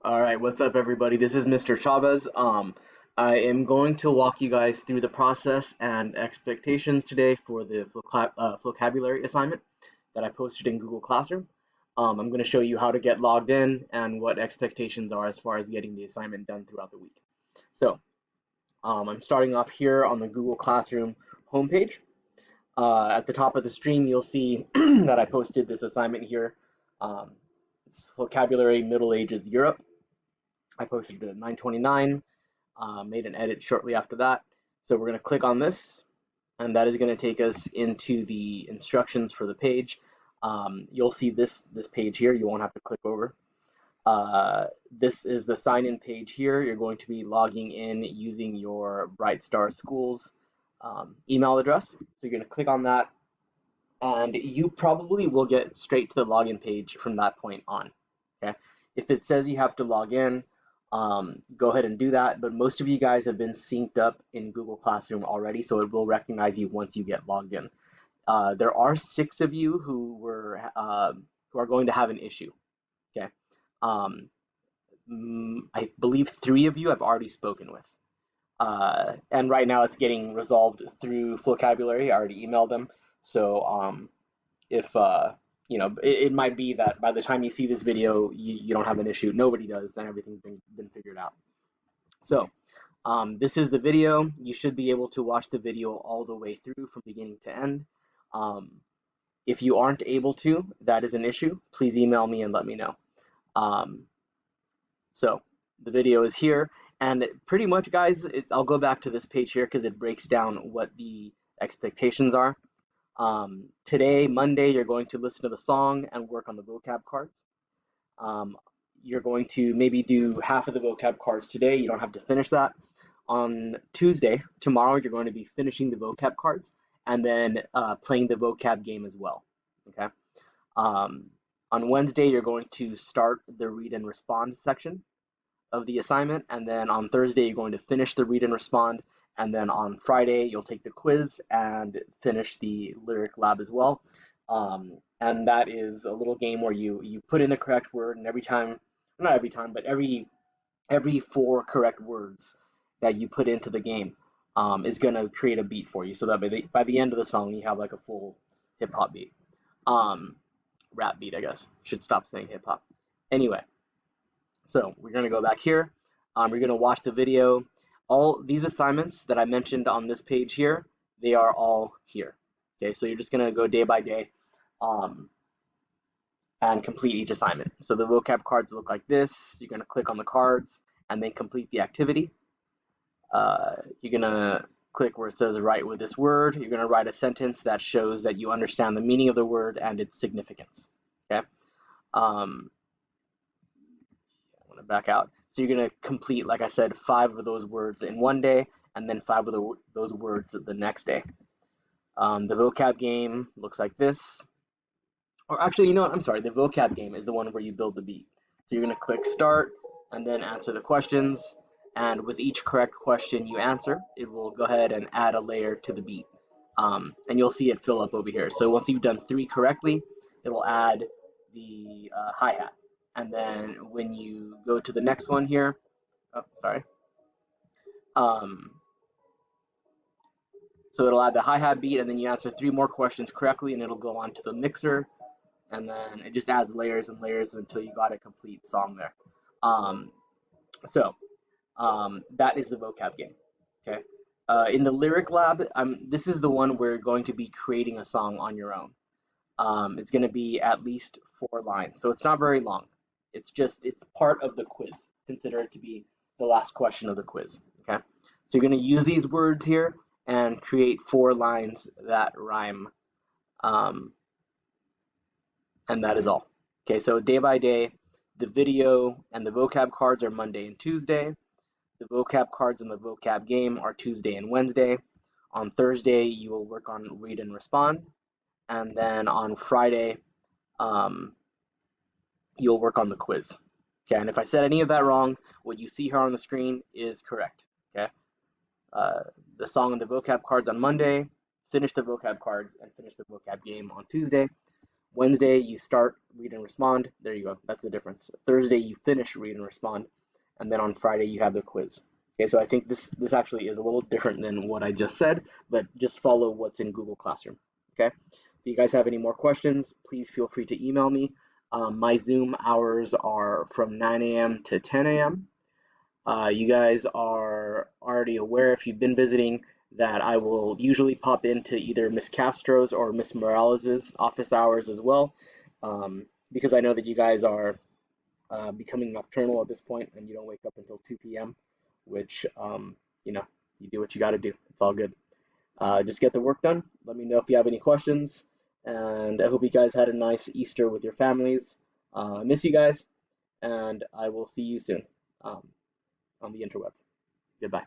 All right, what's up, everybody? This is Mr. Chavez. I am going to walk you guys through the process and expectations today for the vocabulary assignment that I posted in Google Classroom. I'm going to show you how to get logged in and what expectations are as far as getting the assignment done throughout the week. So, I'm starting off here on the Google Classroom homepage. At the top of the stream, you'll see that I posted this assignment here. Um, it's Vocabulary Middle Ages Europe. I posted it at 9:29, made an edit shortly after that. So we're going to click on this, and that is going to take us into the instructions for the page. You'll see this page here. You won't have to click over. This is the sign-in page here. You're going to be logging in using your Bright Star Schools email address. So you're going to click on that, and you probably will get straight to the login page from that point on. Okay. If it says you have to log in, go ahead and do that. But most of you guys have been synced up in Google Classroom already, so it will recognize you once you get logged in. There are 6 of you who are going to have an issue. Okay. Um, I believe 3 of you I've already spoken with. And right now it's getting resolved through Flocabulary. I already emailed them. So if it might be that by the time you see this video, you don't have an issue. Nobody does, and everything's been figured out. So this is the video. You should be able to watch the video all the way through from beginning to end. If you aren't able to, that is an issue. Please email me and let me know. So the video is here, and pretty much, guys, I'll go back to this page here because it breaks down what the expectations are. Today, Monday, you're going to listen to the song and work on the vocab cards. You're going to maybe do half of the vocab cards today. You don't have to finish that. On Tuesday, tomorrow, you're going to be finishing the vocab cards and then playing the vocab game as well. Okay. On Wednesday, you're going to start the read and respond section of the assignment, and then on Thursday, you're going to finish the read and respond, and then on Friday, you'll take the quiz and finish the lyric lab as well. And that is a little game where you put in the correct word, and every time, not every time, but every 4 correct words that you put into the game is going to create a beat for you, so that by the end of the song, you have like a full hip hop beat. Rap beat, I guess. Should stop saying hip hop. Anyway, so we're going to go back here. You're going to watch the video. All these assignments that I mentioned on this page here, they are all here. Okay, so you're just going to go day by day and complete each assignment. So the vocab cards look like this. You're going to click on the cards and then complete the activity. You're going to click where it says write with this word. You're going to write a sentence that shows that you understand the meaning of the word and its significance. Okay. I'm going to back out. So you're going to complete, like I said, 5 of those words in one day and then 5 of those words the next day. The vocab game looks like this. Or actually, you know what? I'm sorry. The vocab game is the one where you build the beat. So you're going to click start and then answer the questions. And with each correct question you answer, it will go ahead and add a layer to the beat. And you'll see it fill up over here. So once you've done 3 correctly, it will add the hi-hat. And then when you go to the next one here, oh, sorry. So it'll add the hi-hat beat, and then you answer 3 more questions correctly, and it'll go on to the mixer, and then it just adds layers and layers until you got a complete song there. That is the vocab game. Okay. In the lyric lab, this is the one where you're going to be creating a song on your own. It's going to be at least 4 lines, so it's not very long. It's part of the quiz. Consider it to be the last question of the quiz. Okay. So you're going to use these words here and create 4 lines that rhyme. And that is all. Okay, so day by day, the video and the vocab cards are Monday and Tuesday. The vocab cards and the vocab game are Tuesday and Wednesday. On Thursday, you will work on read and respond. And then on Friday, you'll work on the quiz. Okay, and if I said any of that wrong, what you see here on the screen is correct. Okay, the song and the vocab cards on Monday, finish the vocab cards, and finish the vocab game on Tuesday. Wednesday, you start, read and respond. There you go. That's the difference. Thursday, you finish, read and respond. And then on Friday, you have the quiz. Okay, so I think this actually is a little different than what I just said, but just follow what's in Google Classroom. Okay. If you guys have any more questions, please feel free to email me. My Zoom hours are from 9 a.m. to 10 a.m. You guys are already aware, if you've been visiting, that I will usually pop into either Miss Castro's or Miss Morales's office hours as well, because I know that you guys are becoming nocturnal at this point and you don't wake up until 2 p.m., which, you know, you do what you got to do. It's all good. Just get the work done. Let me know if you have any questions, and I hope you guys had a nice Easter with your families. I miss you guys, and I will see you soon. Um, on the interwebs. Goodbye.